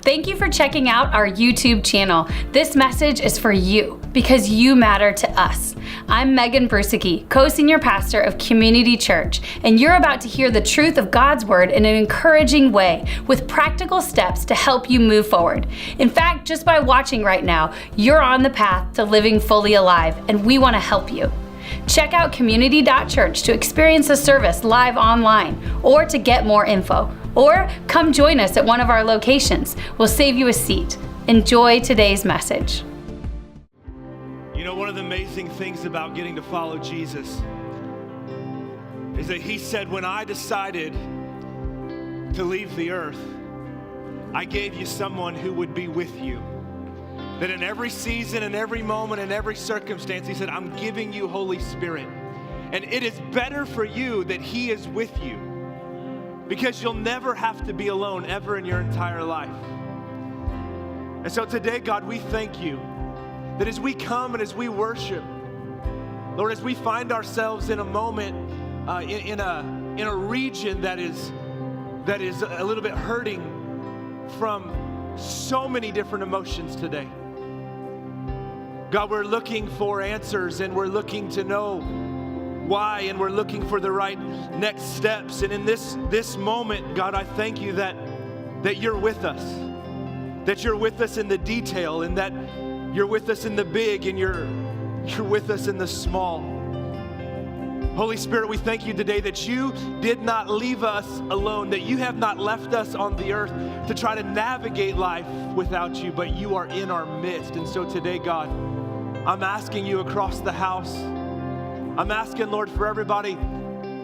Thank you for checking out our YouTube channel. This message is for you because you matter to us. I'm Megan Brueseke, co-senior pastor of Community Church, and you're about to hear the truth of God's Word in an encouraging way with practical steps to help you move forward. In fact, just by watching right now, you're on the path to living fully alive, and we want to help you. Check out community.church to experience the service live online or to get more info. Or come join us at one of our locations. We'll save you a seat. Enjoy today's message. You know, one of the amazing things about getting to follow Jesus is that he said, when I decided to leave the earth, I gave you someone who would be with you. That in every season, in every moment, in every circumstance, he said, I'm giving you Holy Spirit. And it is better for you that he is with you, because you'll never have to be alone ever in your entire life. And so today, God, we thank you that as we come and as we worship, Lord, as we find ourselves in a moment, in a region that is a little bit hurting from so many different emotions today. God, we're looking for answers, and we're looking to know why, and we're looking for the right next steps. And in this moment, God, I thank you that you're with us, that you're with us in the detail, and that you're with us in the big, and you're with us in the small. Holy Spirit, we thank you today that you did not leave us alone, that you have not left us on the earth to try to navigate life without you, but you are in our midst. And so today, God, I'm asking you across the house, I'm asking, Lord, for everybody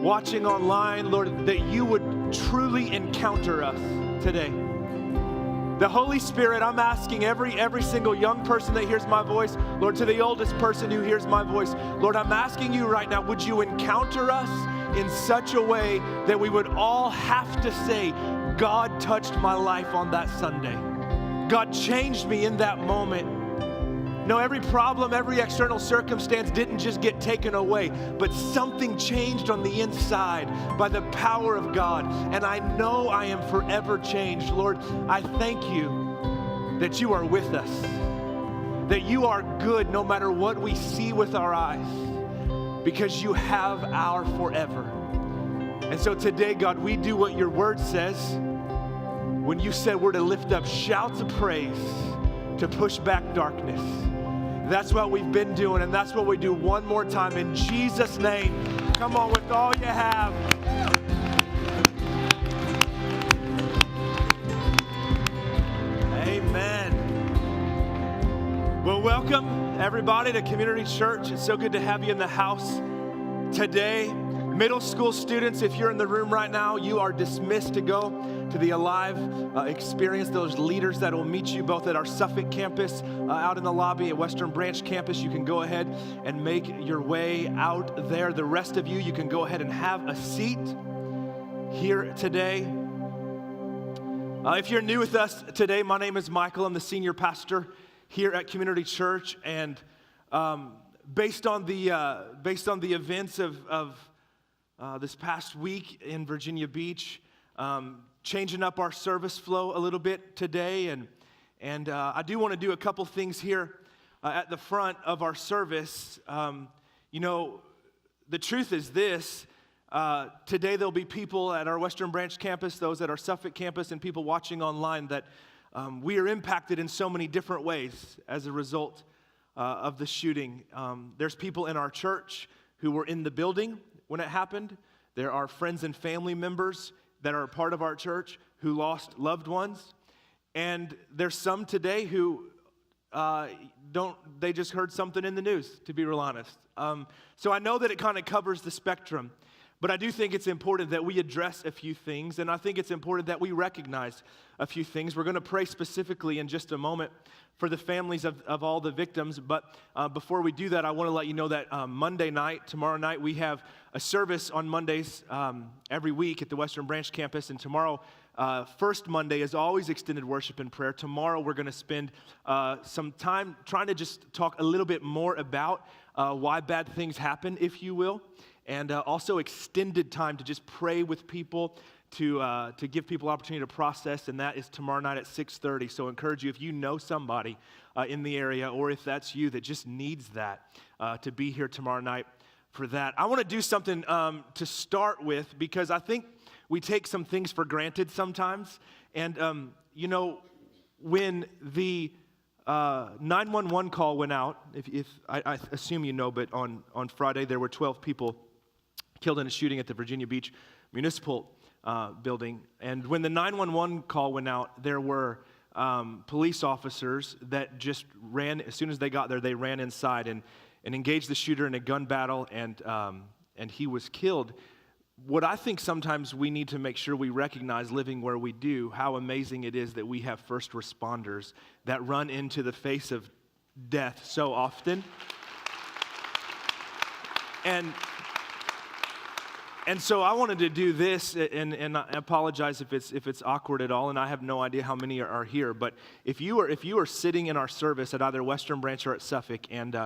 watching online, Lord, that you would truly encounter us today. The Holy Spirit, I'm asking every single young person that hears my voice, Lord, to the oldest person who hears my voice, Lord, I'm asking you right now, would you encounter us in such a way that we would all have to say, God touched my life on that Sunday. God changed me in that moment. No, every problem, every external circumstance didn't just get taken away, but something changed on the inside by the power of God. And I know I am forever changed. Lord, I thank you that you are with us, that you are good no matter what we see with our eyes, because you have our forever. And so today, God, we do what your word says. When you said we're to lift up shouts of praise to push back darkness. That's what we've been doing, and that's what we do one more time. In Jesus' name, come on with all you have. Amen. Well, welcome everybody to Community Church. It's so good to have you in the house today. Middle school students, if you're in the room right now, you are dismissed to go to the Alive experience. Those leaders that will meet you both at our Suffolk campus, out in the lobby, at Western Branch campus. You can go ahead and make your way out there. The rest of you can go ahead and have a seat here today. If you're new with us today, my name is Michael. I'm the senior pastor here at Community Church, and based on the events of this past week in Virginia Beach, changing up our service flow a little bit today, and I do want to do a couple things here at the front of our service. You know, the truth is this: today there'll be people at our Western Branch campus, those at our Suffolk campus, and people watching online that we are impacted in so many different ways as a result of the shooting. There's people in our church who were in the building when it happened. There are friends and family members that are a part of our church who lost loved ones. And there's some today who they just heard something in the news, to be real honest. So I know that it kind of covers the spectrum, but I do think it's important that we address a few things, and I think it's important that we recognize a few things. We're going to pray specifically in just a moment for the families of all the victims, but before we do that, I want to let you know that Monday night, tomorrow night, we have a service on Mondays every week at the Western Branch campus, and tomorrow, first Monday, is always extended worship and prayer. Tomorrow, we're going to spend some time trying to just talk a little bit more about why bad things happen, if you will, and also extended time to just pray with people, to give people opportunity to process, and that is tomorrow night at 6:30. So I encourage you, if you know somebody in the area, or if that's you that just needs that, to be here tomorrow night for that. I want to do something to start with, because I think we take some things for granted sometimes. And, when the 911 call went out, if I assume you know, but on Friday there were 12 people killed in a shooting at the Virginia Beach Municipal building. And when the 911 call went out, there were police officers that just ran. As soon as they got there, they ran inside and engaged the shooter in a gun battle, and he was killed. What I think sometimes we need to make sure we recognize, living where we do, how amazing it is that we have first responders that run into the face of death so often. And so I wanted to do this, and I apologize if it's awkward at all, and I have no idea how many are here. But if you are sitting in our service at either Western Branch or at Suffolk, and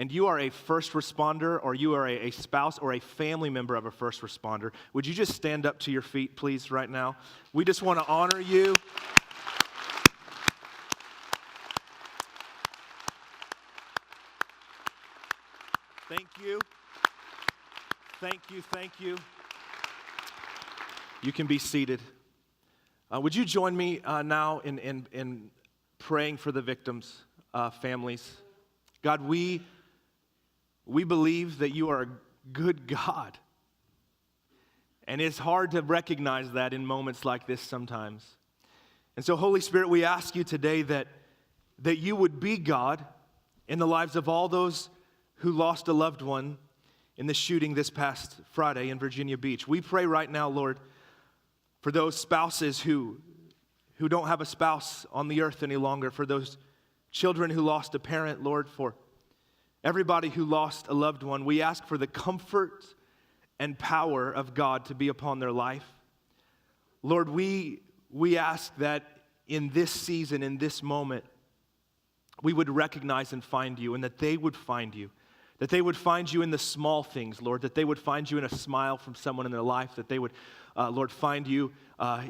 you are a first responder, or you are a spouse or a family member of a first responder, would you just stand up to your feet, please, right now? We just want to honor you. Thank you. Thank you, thank you. You can be seated. Would you join me now in praying for the victims' families? God, we believe that you are a good God. And it's hard to recognize that in moments like this sometimes. And so, Holy Spirit, we ask you today that you would be God in the lives of all those who lost a loved one in the shooting this past Friday in Virginia Beach. We pray right now, Lord, for those spouses who don't have a spouse on the earth any longer, for those children who lost a parent, Lord, for everybody who lost a loved one. We ask for the comfort and power of God to be upon their life. Lord, we ask that in this season, in this moment, we would recognize and find you, and that they would find you. That they would find you in the small things, Lord. That they would find you in a smile from someone in their life. That they would, Lord, find you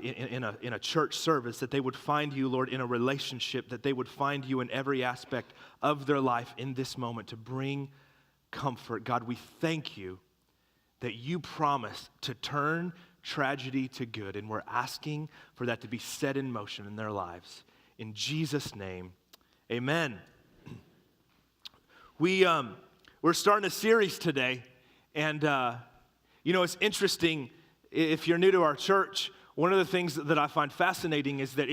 in a church service. That they would find you, Lord, in a relationship. That they would find you in every aspect of their life in this moment to bring comfort. God, we thank you that you promise to turn tragedy to good. And we're asking for that to be set in motion in their lives. In Jesus' name, amen. We're starting a series today, and it's interesting. If you're new to our church, one of the things that I find fascinating is that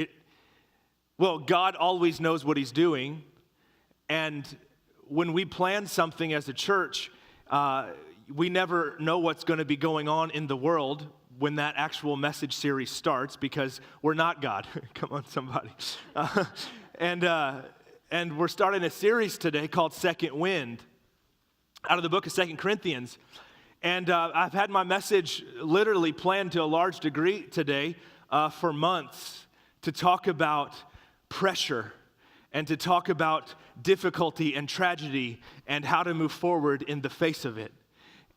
God always knows what he's doing, and when we plan something as a church, we never know what's going to be going on in the world when that actual message series starts, because we're not God. Come on, somebody. And we're starting a series today called Second Wind, out of the book of 2 Corinthians. And I've had my message literally planned to a large degree today for months, to talk about pressure and to talk about difficulty and tragedy and how to move forward in the face of it.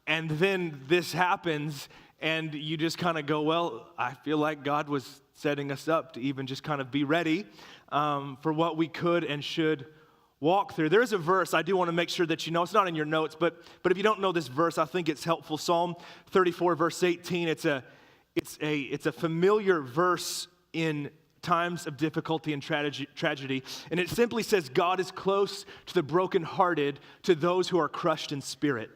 And then this happens, and you just kind of go, well, I feel like God was setting us up to even just kind of be ready for what we could and should walk through. There's a verse I do want to make sure that you know. It's not in your notes, but if you don't know this verse, I think it's helpful. Psalm 34, verse 18. It's a familiar verse in times of difficulty and tragedy, and it simply says, God is close to the brokenhearted, to those who are crushed in spirit.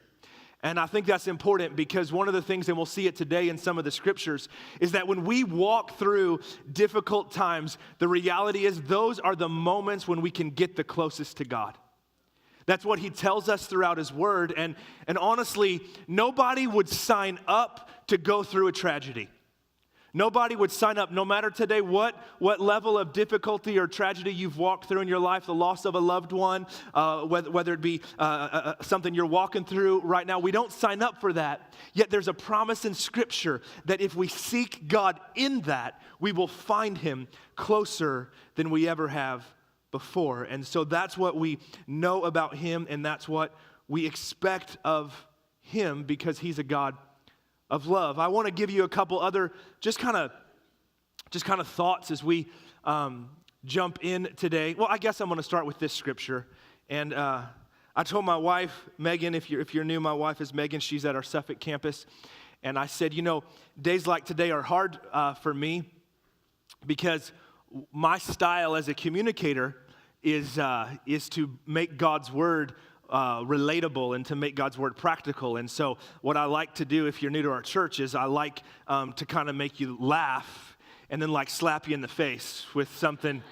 And I think that's important, because one of the things, and we'll see it today in some of the scriptures, is that when we walk through difficult times, the reality is those are the moments when we can get the closest to God. That's what he tells us throughout his word. And honestly, nobody would sign up to go through a tragedy. Nobody would sign up, no matter today what level of difficulty or tragedy you've walked through in your life, the loss of a loved one, whether it be something you're walking through right now. We don't sign up for that. Yet there's a promise in Scripture that if we seek God in that, we will find him closer than we ever have before. And so that's what we know about him, and that's what we expect of him, because he's a God of love. I want to give you a couple other just kind of thoughts as we jump in today. Well, I guess I'm going to start with this scripture. And I told my wife, Megan, if you're new, my wife is Megan. She's at our Suffolk campus. And I said, days like today are hard for me because my style as a communicator is to make God's word relatable and to make God's word practical. And so what I like to do, if you're new to our church, is I like to kind of make you laugh and then like slap you in the face with something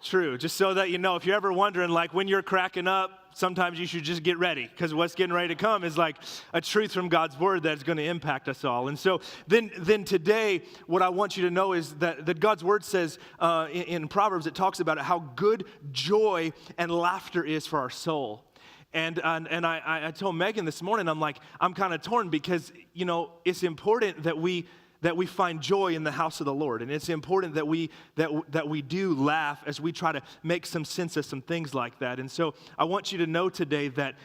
true, just so that if you're ever wondering, like when you're cracking up, sometimes you should just get ready, because what's getting ready to come is like a truth from God's word that's going to impact us all. And so then today, what I want you to know is that God's word says in Proverbs, it talks about how good joy and laughter is for our soul. And I told Megan this morning, I'm kind of torn because, it's important that we find joy in the house of the Lord. And it's important that we do laugh as we try to make some sense of some things like that. And so I want you to know today that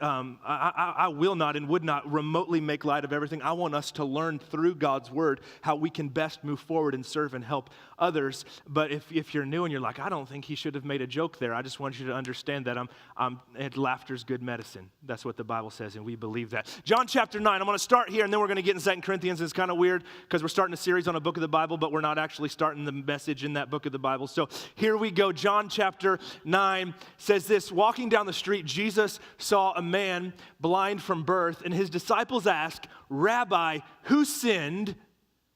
I will not and would not remotely make light of everything. I want us to learn through God's word how we can best move forward and serve and help others. But if you're new and you're like, I don't think he should have made a joke there, I just want you to understand that laughter's good medicine. That's what the Bible says, and we believe that. John chapter 9, I'm going to start here, and then we're going to get in 2 Corinthians. It's kind of weird, because we're starting a series on a book of the Bible, but we're not actually starting the message in that book of the Bible. So here we go. John chapter 9 says this: walking down the street, Jesus saw a man blind from birth, and his disciples asked, Rabbi, who sinned,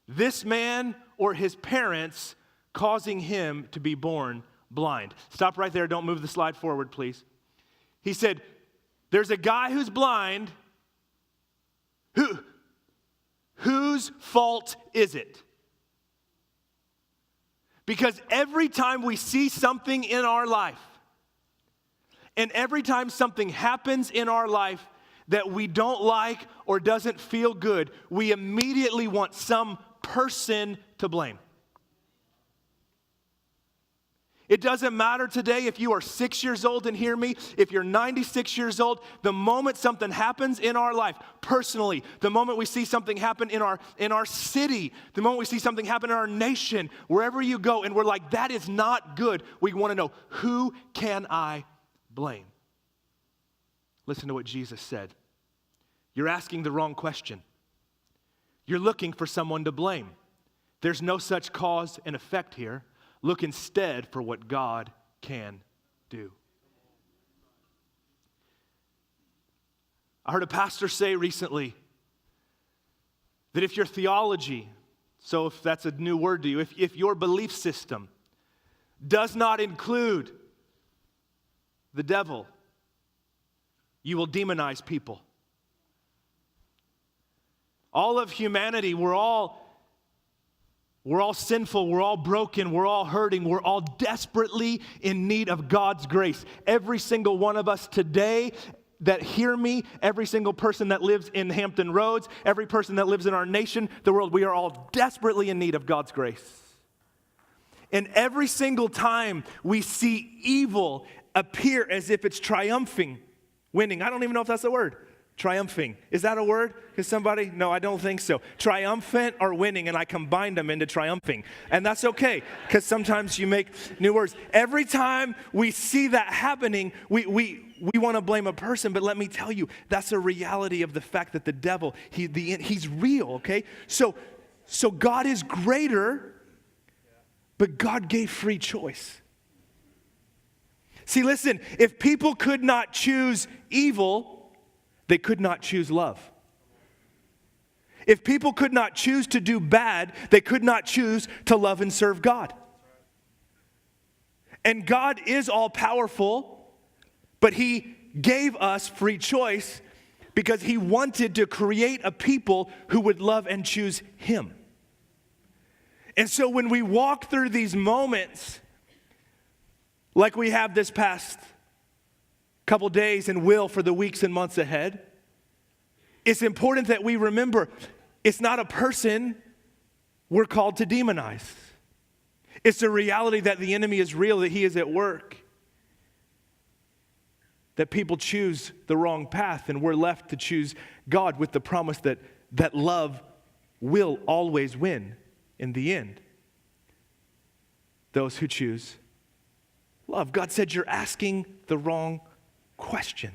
this man or his parents, causing him to be born blind? Stop right there. Don't move the slide forward, please. He said, there's a guy who's blind. Whose fault is it? Because every time we see something in our life, and every time something happens in our life that we don't like or doesn't feel good, we immediately want some person to blame. It doesn't matter today if you are 6 years old and hear me, if you're 96 years old, the moment something happens in our life, personally, the moment we see something happen in our city, the moment we see something happen in our nation, wherever you go, and we're like, that is not good, we want to know, who can I blame? Listen to what Jesus said. You're asking the wrong question. You're looking for someone to blame. There's no such cause and effect here. Look instead for what God can do. I heard a pastor say recently that if your theology, so if that's a new word to you, if your belief system does not include the devil, you will demonize people. All of humanity, we're all sinful, we're all broken, we're all hurting, we're all desperately in need of God's grace. Every single one of us today that hear me, every single person that lives in Hampton Roads, every person that lives in our nation, the world, we are all desperately in need of God's grace. And every single time we see evil appear as if it's triumphing, winning. I don't even know if that's a word. Triumphing. Is that a word? Is somebody? No, I don't think so. Triumphant or winning, and I combined them into triumphing. And that's okay, because sometimes you make new words. Every time we see that happening, we want to blame a person, but let me tell you, that's a reality of the fact that the devil, he's real, okay? So God is greater, but God gave free choice. See, listen, if people could not choose evil, they could not choose love. If people could not choose to do bad, they could not choose to love and serve God. And God is all powerful, but He gave us free choice because He wanted to create a people who would love and choose Him. And so when we walk through these moments, like we have this past couple days and will for the weeks and months ahead, it's important that we remember it's not a person we're called to demonize. It's a reality that the enemy is real, that he is at work, that people choose the wrong path and we're left to choose God with the promise that that love will always win in the end. Those who choose love. God said, you're asking the wrong question.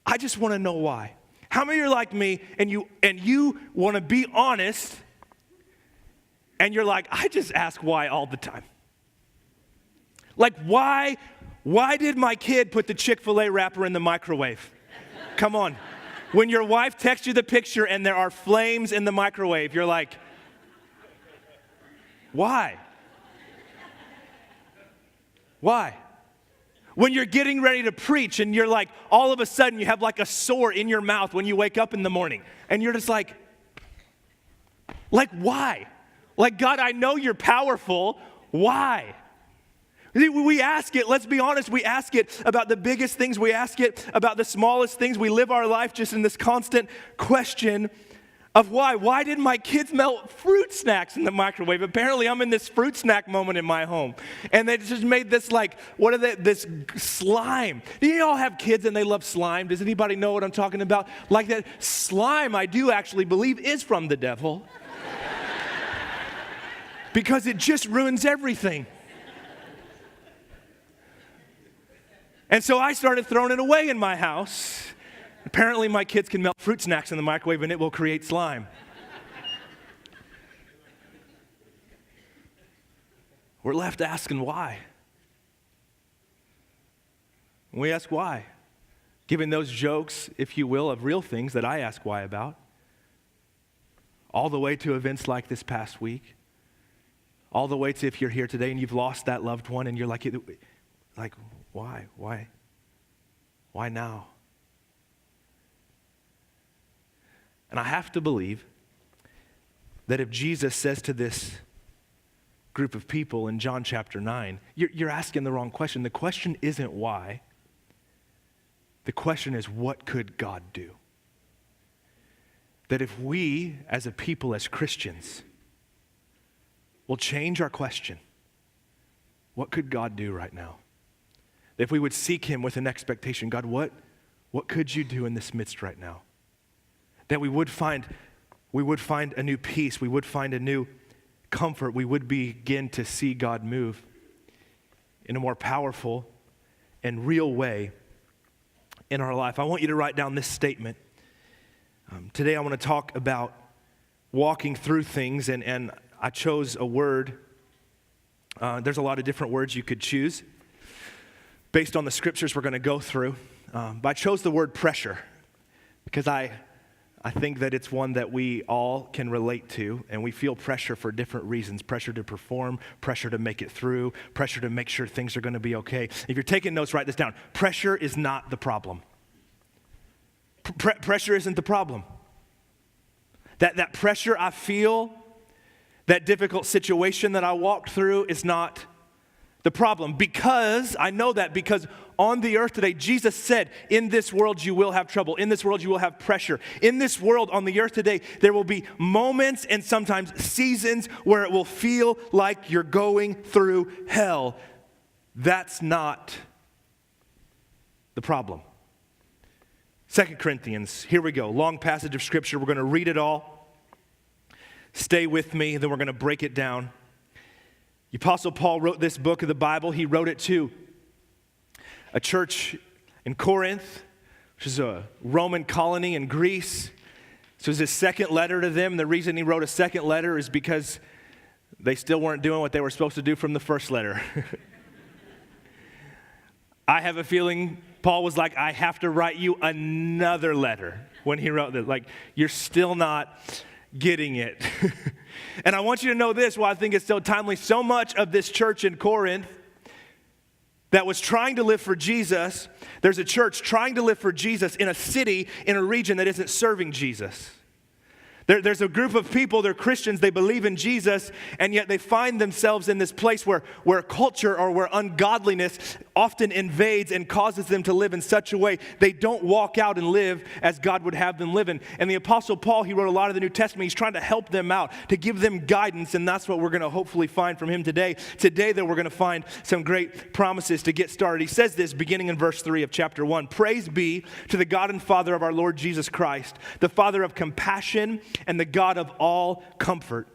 I just want to know why. How many are like me and you want to be honest and you're like, I just ask why all the time. Like, why did my kid put the Chick-fil-A wrapper in the microwave? Come on. When your wife texts you the picture and there are flames in the microwave, you're like, why? Why? When you're getting ready to preach and you're like, all of a sudden you have like a sore in your mouth when you wake up in the morning and you're just like why? Like, God, I know you're powerful. Why? We ask it, let's be honest, we ask it about the biggest things. We ask it about the smallest things. We live our life just in this constant question of why. Why did my kids melt fruit snacks in the microwave? Apparently, I'm in this fruit snack moment in my home. And they just made this this slime. Do you all have kids and they love slime? Does anybody know what I'm talking about? Like that slime, I do actually believe, is from the devil. Because it just ruins everything. And so I started throwing it away in my house. Apparently my kids can melt fruit snacks in the microwave and it will create slime. We're left asking why. We ask why. Giving those jokes, if you will, of real things that I ask why about. All the way to events like this past week. All the way to if you're here today and you've lost that loved one and you're like why? Why now? And I have to believe that if Jesus says to this group of people in John chapter 9, you're asking the wrong question. The question isn't why. The question is, what could God do? That if we, as a people, as Christians, will change our question, what could God do right now? If we would seek him with an expectation, God, what could you do in this midst right now? That we would find a new peace, we would find a new comfort, we would begin to see God move in a more powerful and real way in our life. I want you to write down this statement. Today I want to talk about walking through things, and I chose a word. There's a lot of different words you could choose based on the scriptures we're going to go through. But I chose the word pressure because I think that it's one that we all can relate to, and we feel pressure for different reasons. Pressure to perform, pressure to make it through, pressure to make sure things are going to be okay. If you're taking notes, write this down. Pressure is not the problem. Pressure isn't the problem. That pressure I feel, that difficult situation that I walked through is not the problem. Because, I know that because on the earth today, Jesus said, in this world you will have trouble. In this world you will have pressure. In this world on the earth today, there will be moments and sometimes seasons where it will feel like you're going through hell. That's not the problem. 2 Corinthians, here we go. Long passage of scripture. We're going to read it all. Stay with me, and then we're going to break it down. The Apostle Paul wrote this book of the Bible. He wrote it to a church in Corinth, which is a Roman colony in Greece. So it was his second letter to them. The reason he wrote a second letter is because they still weren't doing what they were supposed to do from the first letter. I have a feeling Paul was like, I have to write you another letter when he wrote this. Like, you're still not getting it. And I want you to know this, why I think it's so timely. So much of this church in Corinth that was trying to live for Jesus, there's a church trying to live for Jesus in a city, in a region that isn't serving Jesus. There's a group of people, they're Christians, they believe in Jesus, and yet they find themselves in this place where culture or where ungodliness often invades and causes them to live in such a way they don't walk out and live as God would have them live in. And the Apostle Paul, he wrote a lot of the New Testament. He's trying to help them out, to give them guidance, and that's what we're going to hopefully find from him today. Today, though, we're going to find some great promises to get started. He says this beginning in verse 3 of chapter 1. Praise be to the God and Father of our Lord Jesus Christ, the Father of compassion and the God of all comfort,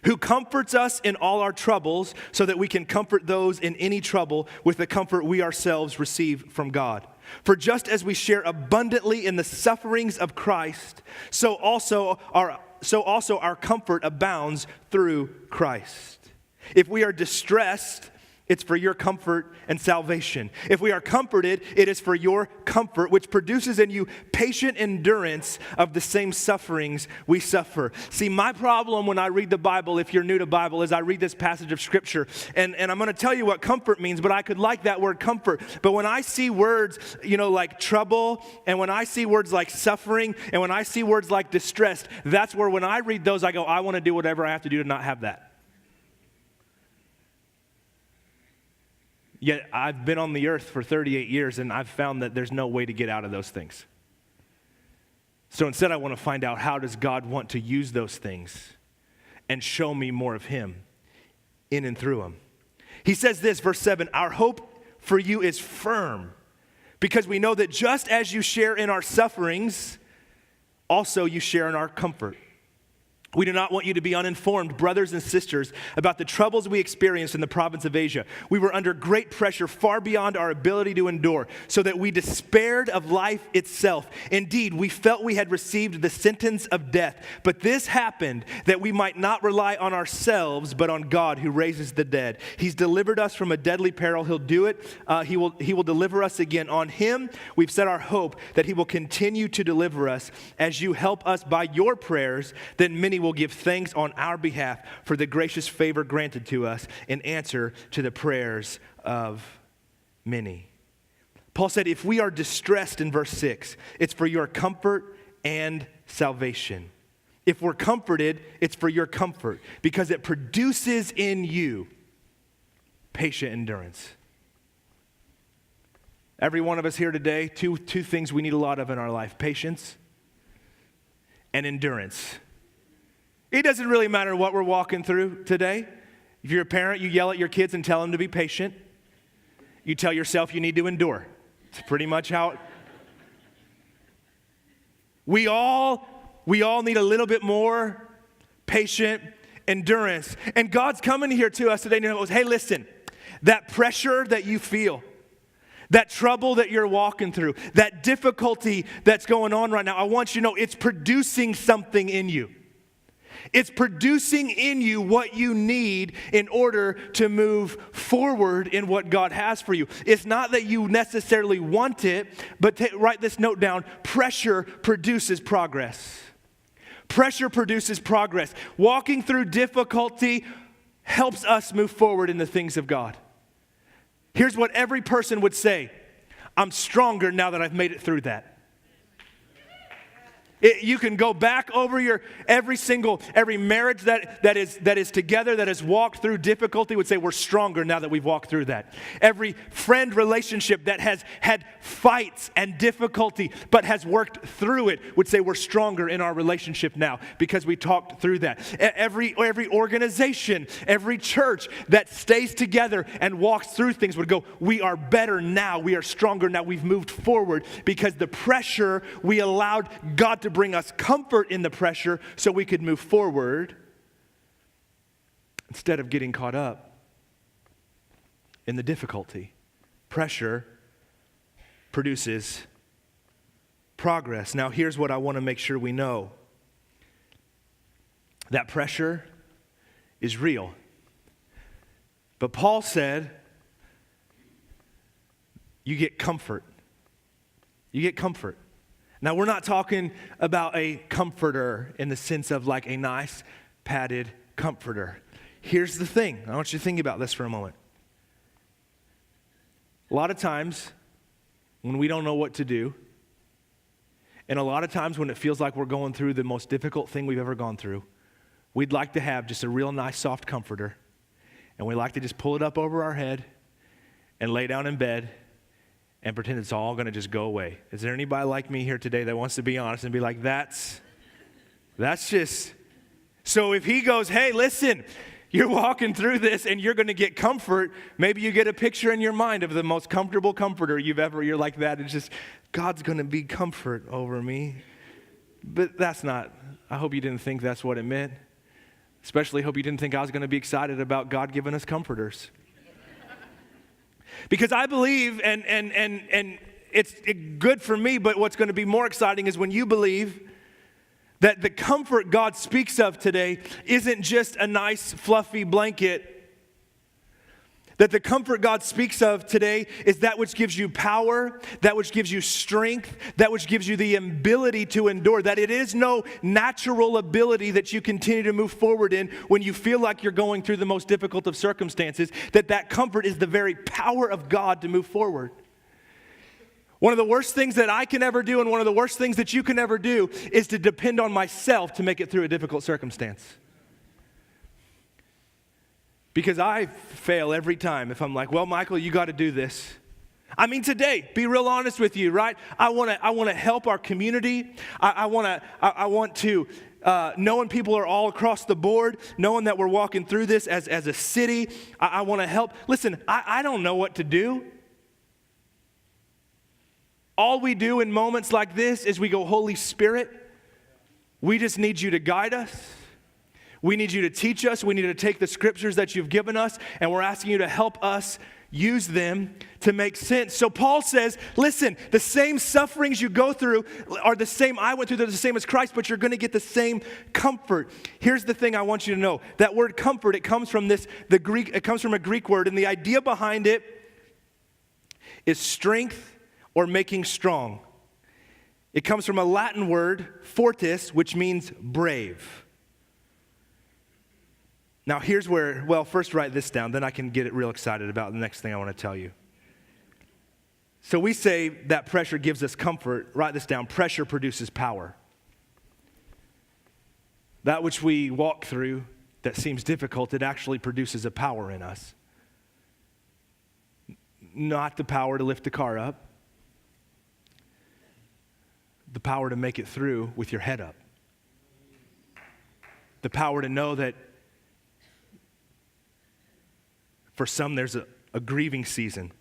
who comforts us in all our troubles so that we can comfort those in any trouble with the comfort we ourselves receive from God. For just as we share abundantly in the sufferings of Christ, so also our comfort abounds through Christ. If we are distressed, it's for your comfort and salvation. If we are comforted, it is for your comfort, which produces in you patient endurance of the same sufferings we suffer. See, my problem when I read the Bible, if you're new to Bible, is I read this passage of Scripture, and I'm going to tell you what comfort means, but I could like that word comfort. But when I see words, like trouble, and when I see words like suffering, and when I see words like distressed, that's where when I read those, I go, I want to do whatever I have to do to not have that. Yet I've been on the earth for 38 years, and I've found that there's no way to get out of those things. So instead, I want to find out, how does God want to use those things and show me more of him in and through them? He says this, verse 7, our hope for you is firm, because we know that just as you share in our sufferings, also you share in our comfort. We do not want you to be uninformed, brothers and sisters, about the troubles we experienced in the province of Asia. We were under great pressure, far beyond our ability to endure, so that we despaired of life itself. Indeed, we felt we had received the sentence of death. But this happened that we might not rely on ourselves, but on God who raises the dead. He's delivered us from a deadly peril. He'll do it. He will deliver us again. On him, we've set our hope that he will continue to deliver us. As you help us by your prayers, then many will give thanks on our behalf for the gracious favor granted to us in answer to the prayers of many. Paul said, if we are distressed in verse 6, it's for your comfort and salvation. If we're comforted, it's for your comfort, because it produces in you patient endurance. Every one of us here today, two things we need a lot of in our life: patience and endurance. It doesn't really matter what we're walking through today. If you're a parent, you yell at your kids and tell them to be patient. You tell yourself you need to endure. It's pretty much how it... We all need a little bit more patient endurance. And God's coming here to us today and he goes, hey, listen, that pressure that you feel, that trouble that you're walking through, that difficulty that's going on right now, I want you to know it's producing something in you. It's producing in you what you need in order to move forward in what God has for you. It's not that you necessarily want it, but write this note down: pressure produces progress. Pressure produces progress. Walking through difficulty helps us move forward in the things of God. Here's what every person would say: I'm stronger now that I've made it through that. You can go back over every marriage that is together, that has walked through difficulty, would say we're stronger now that we've walked through that. Every friend relationship that has had fights and difficulty but has worked through it would say we're stronger in our relationship now because we talked through that. Every organization, every church that stays together and walks through things would go, we are better now, we are stronger now, we've moved forward because the pressure, we allowed God to bring us comfort in the pressure so we could move forward instead of getting caught up in the difficulty. Pressure produces progress. Now, here's what I want to make sure we know. That pressure is real. But Paul said, you get comfort. You get comfort. Now, we're not talking about a comforter in the sense of like a nice padded comforter. Here's the thing. I want you to think about this for a moment. A lot of times when we don't know what to do, and a lot of times when it feels like we're going through the most difficult thing we've ever gone through, we'd like to have just a real nice soft comforter, and we like to just pull it up over our head and lay down in bed and pretend it's all going to just go away. Is there anybody like me here today that wants to be honest and be like, that's just... So if he goes, hey, listen, you're walking through this and you're going to get comfort, maybe you get a picture in your mind of the most comfortable comforter you're like that. It's just, God's going to be comfort over me. But that's not, I hope you didn't think that's what it meant. Especially hope you didn't think I was going to be excited about God giving us comforters. Because I believe, and it's good for me, but what's going to be more exciting is when you believe that the comfort God speaks of today isn't just a nice fluffy blanket. That the comfort God speaks of today is that which gives you power, that which gives you strength, that which gives you the ability to endure. That it is no natural ability that you continue to move forward in when you feel like you're going through the most difficult of circumstances. That comfort is the very power of God to move forward. One of the worst things that I can ever do and one of the worst things that you can ever do is to depend on myself to make it through a difficult circumstance. Because I fail every time if I'm like, well, Michael, you got to do this. I mean, today, be real honest with you, right? I want to help our community. I want to, knowing people are all across the board, knowing that we're walking through this as a city, I want to help. Listen, I don't know what to do. All we do in moments like this is we go, Holy Spirit, we just need you to guide us. We need you to teach us. We need to take the scriptures that you've given us, and we're asking you to help us use them to make sense. So Paul says, listen, the same sufferings you go through are the same I went through. They're the same as Christ, but you're going to get the same comfort. Here's the thing I want you to know. That word comfort, it comes from it comes from a Greek word, and the idea behind it is strength or making strong. It comes from a Latin word, fortis, which means brave. Now here's where, well, first write this down, then I can get it real excited about the next thing I want to tell you. So we say that pressure gives us comfort. Write this down. Pressure produces power. That which we walk through that seems difficult, it actually produces a power in us. Not the power to lift the car up. The power to make it through with your head up. The power to know that for some there's a grieving season.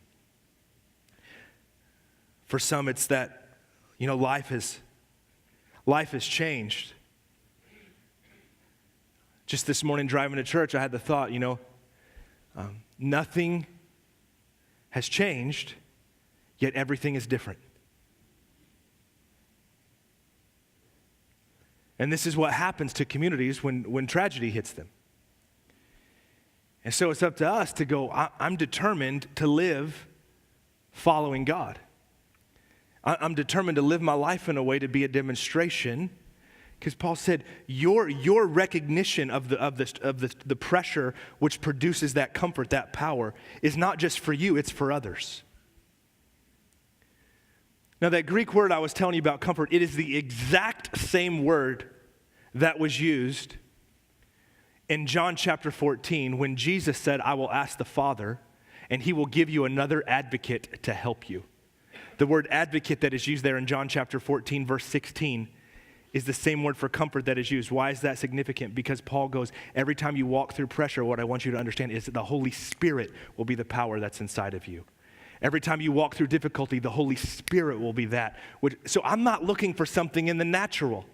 For some it's that, life has changed. Just this morning driving to church, I had the thought, nothing has changed, yet everything is different. And this is what happens to communities when tragedy hits them. And so it's up to us to go, I'm determined to live following God. I'm determined to live my life in a way to be a demonstration. Because Paul said, your recognition of the pressure which produces that comfort, that power, is not just for you, it's for others. Now, that Greek word I was telling you about, comfort, it is the exact same word that was used in John chapter 14 when Jesus said, I will ask the Father, and he will give you another advocate to help you. The word advocate that is used there in John chapter 14, verse 16, is the same word for comfort that is used. Why is that significant? Because Paul goes, every time you walk through pressure, what I want you to understand is that the Holy Spirit will be the power that's inside of you. Every time you walk through difficulty, the Holy Spirit will be that. So I'm not looking for something in the natural.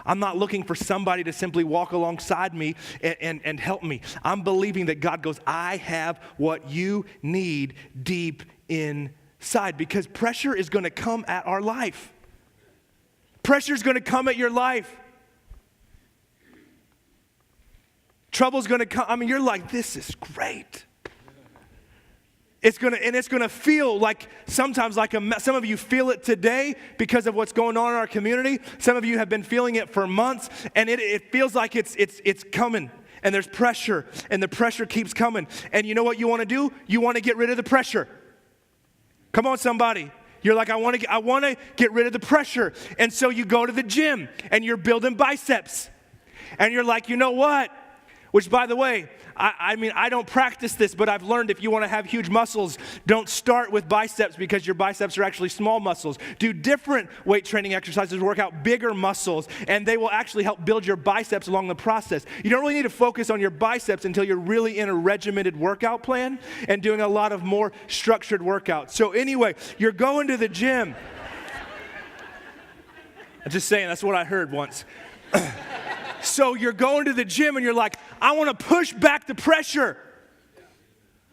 I'm not looking for somebody to simply walk alongside me and help me. I'm believing that God goes, I have what you need deep inside, because pressure is going to come at our life. Pressure is going to come at your life. Trouble's going to come. I mean, you're like, this is great. It's going to feel like sometimes like some of you feel it today because of what's going on in our community. Some of you have been feeling it for months, and it feels like it's coming, and there's pressure, and the pressure keeps coming. And you know what you want to do? You want to get rid of the pressure. Come on, somebody. You're like, I want to get rid of the pressure. And so you go to the gym, and you're building biceps. And you're like, you know what? Which, by the way, I mean, I don't practice this, but I've learned if you want to have huge muscles, don't start with biceps because your biceps are actually small muscles. Do different weight training exercises, work out bigger muscles, and they will actually help build your biceps along the process. You don't really need to focus on your biceps until you're really in a regimented workout plan and doing a lot of more structured workouts. So anyway, you're going to the gym. I'm just saying, that's what I heard once. So you're going to the gym and you're like, I want to push back the pressure.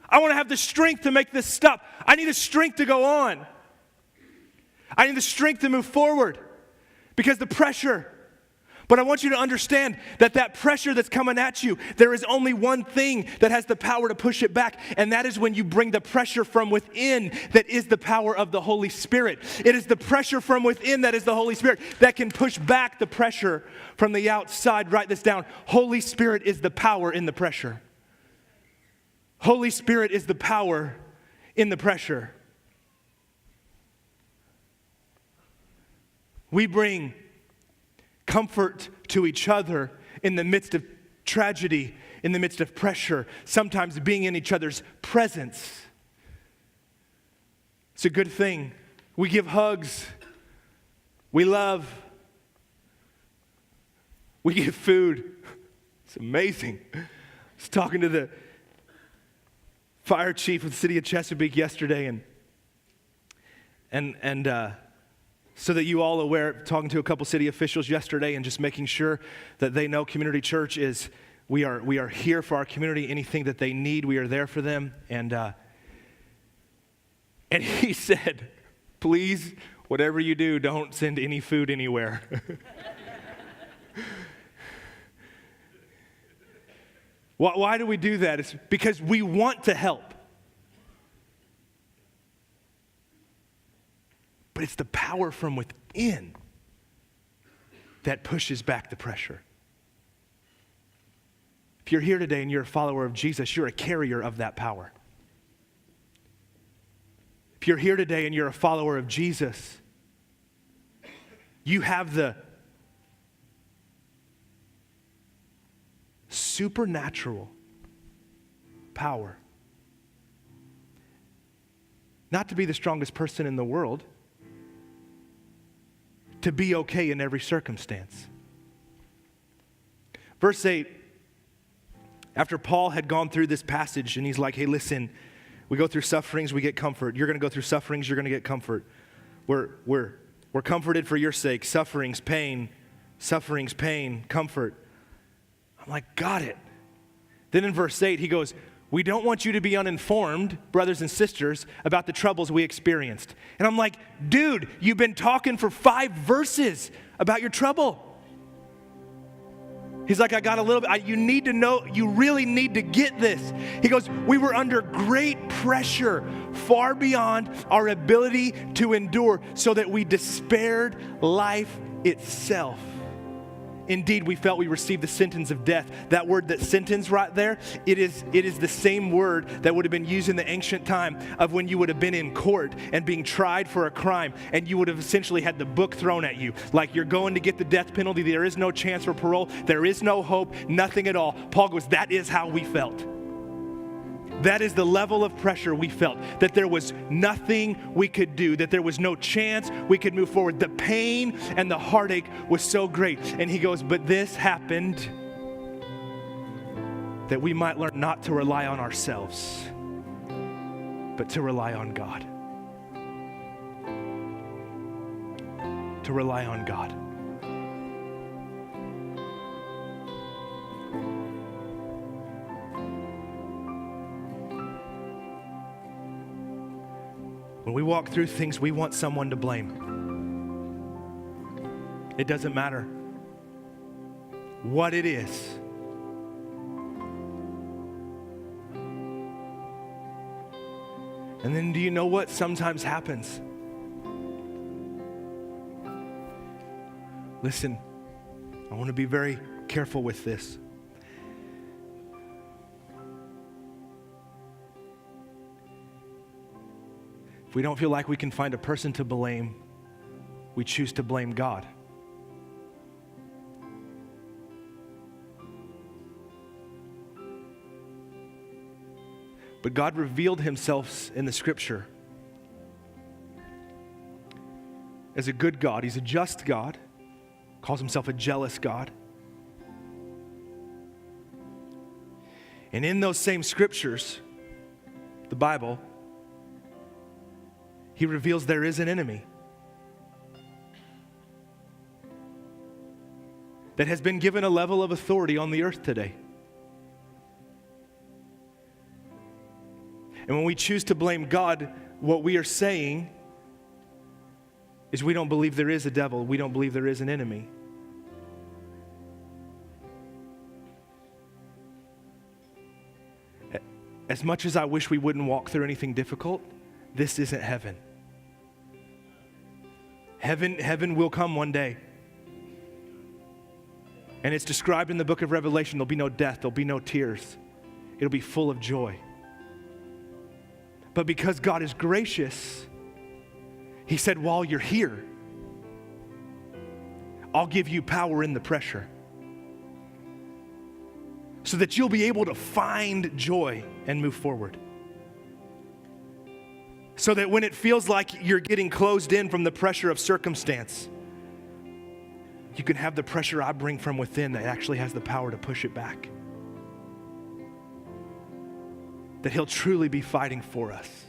I want to have the strength to make this stop. I need the strength to go on. I need the strength to move forward because the pressure. But I want you to understand that pressure that's coming at you, there is only one thing that has the power to push it back, and that is when you bring the pressure from within that is the power of the Holy Spirit. It is the pressure from within that is the Holy Spirit that can push back the pressure from the outside. Write this down. Holy Spirit is the power in the pressure. Holy Spirit is the power in the pressure. We bring comfort to each other in the midst of tragedy, in the midst of pressure, sometimes being in each other's presence. It's a good thing. We give hugs. We love. We give food. It's amazing. I was talking to the fire chief of the city of Chesapeake yesterday, and so that you all are aware, talking to a couple city officials yesterday and just making sure that they know Community Church is, we are here for our community. Anything that they need, we are there for them. And he said, please, whatever you do, don't send any food anywhere. Why do we do that? It's because we want to help. But it's the power from within that pushes back the pressure. If you're here today and you're a follower of Jesus, you're a carrier of that power. If you're here today and you're a follower of Jesus, you have the supernatural power not to be the strongest person in the world, to be okay in every circumstance. Verse 8, after Paul had gone through this passage and he's like, hey, listen, we go through sufferings, we get comfort. You're going to go through sufferings, you're going to get comfort. We're comforted for your sake. Sufferings, pain, comfort. I'm like, got it. Then in verse 8, he goes, we don't want you to be uninformed, brothers and sisters, about the troubles we experienced. And I'm like, dude, you've been talking for 5 verses about your trouble. He's like, I got a little bit. You need to know, you really need to get this. He goes, we were under great pressure, far beyond our ability to endure, so that we despaired life itself. Indeed, we felt we received the sentence of death. That word, that sentence right there, it is the same word that would have been used in the ancient time of when you would have been in court and being tried for a crime, and you would have essentially had the book thrown at you. Like, you're going to get the death penalty. There is no chance for parole. There is no hope, nothing at all. Paul goes, that is how we felt. That is the level of pressure we felt, that there was nothing we could do, that there was no chance we could move forward. The pain and the heartache was so great. And he goes, but this happened that we might learn not to rely on ourselves, but to rely on God. To rely on God. When we walk through things, we want someone to blame. It doesn't matter what it is. And then do you know what sometimes happens? Listen, I want to be very careful with this. If we don't feel like we can find a person to blame, we choose to blame God. But God revealed himself in the scripture as a good God. He's a just God, calls himself a jealous God. And in those same scriptures, the Bible, he reveals there is an enemy that has been given a level of authority on the earth today. And when we choose to blame God, what we are saying is we don't believe there is a devil. We don't believe there is an enemy. As much as I wish we wouldn't walk through anything difficult, this isn't heaven. Heaven will come one day. And it's described in the book of Revelation. There'll be no death. There'll be no tears. It'll be full of joy. But because God is gracious, he said, while you're here, I'll give you power in the pressure so that you'll be able to find joy and move forward. So that when it feels like you're getting closed in from the pressure of circumstance, you can have the pressure I bring from within that actually has the power to push it back. That he'll truly be fighting for us.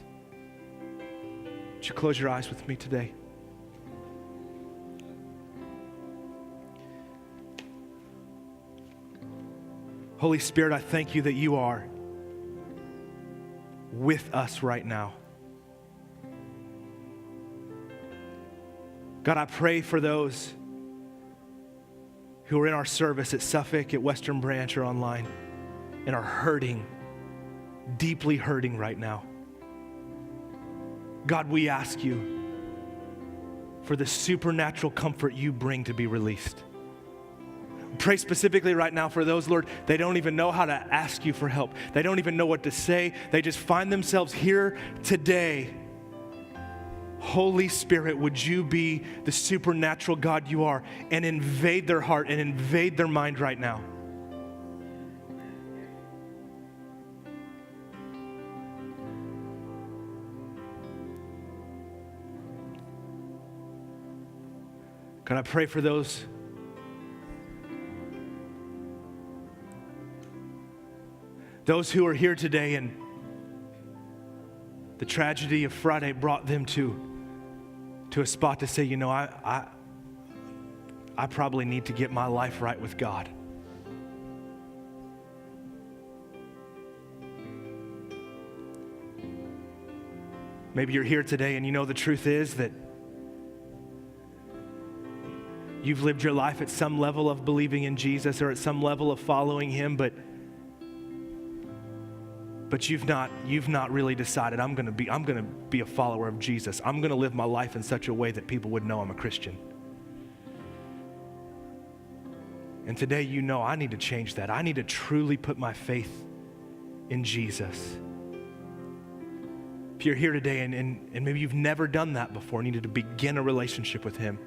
Would you close your eyes with me today? Holy Spirit, I thank you that you are with us right now. God, I pray for those who are in our service at Suffolk, at Western Branch, or online, and are hurting, deeply hurting right now. God, we ask you for the supernatural comfort you bring to be released. Pray specifically right now for those, Lord, they don't even know how to ask you for help. They don't even know what to say. They just find themselves here today. Holy Spirit, would you be the supernatural God you are and invade their heart and invade their mind right now? God, I pray for those who are here today and the tragedy of Friday brought them to a spot to say, you know, I probably need to get my life right with God. Maybe you're here today and you know the truth is that you've lived your life at some level of believing in Jesus or at some level of following him, but you've not really decided, I'm going to be a follower of Jesus. I'm going to live my life in such a way that people would know I'm a Christian. And today you know I need to change that. I need to truly put my faith in Jesus. If you're here today and maybe you've never done that before, needed to begin a relationship with him.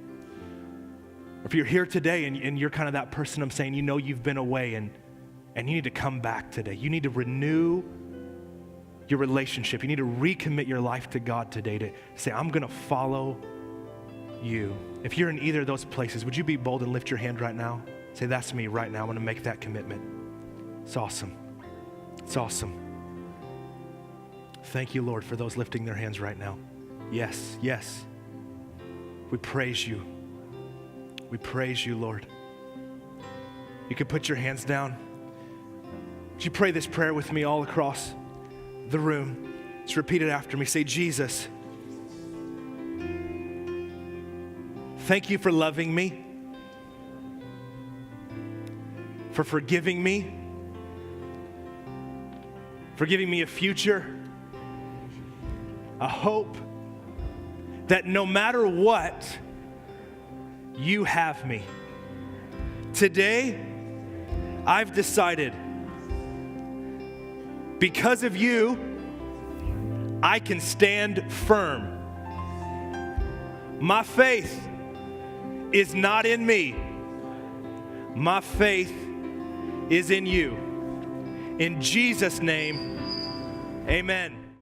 Or if you're here today and you're kind of that person I'm saying, you know you've been away and you need to come back today. You need to renew your relationship. You need to recommit your life to God today to say, I'm going to follow you. If you're in either of those places, would you be bold and lift your hand right now? Say, that's me right now. I want to make that commitment. It's awesome. It's awesome. Thank you, Lord, for those lifting their hands right now. Yes, yes. We praise you. We praise you, Lord. You can put your hands down. Would you pray this prayer with me all across the room? Just repeat it after me. Say, Jesus, thank you for loving me, for forgiving me a future, a hope that no matter what, you have me. Today, I've decided, because of you, I can stand firm. My faith is not in me. My faith is in you. In Jesus' name, Amen.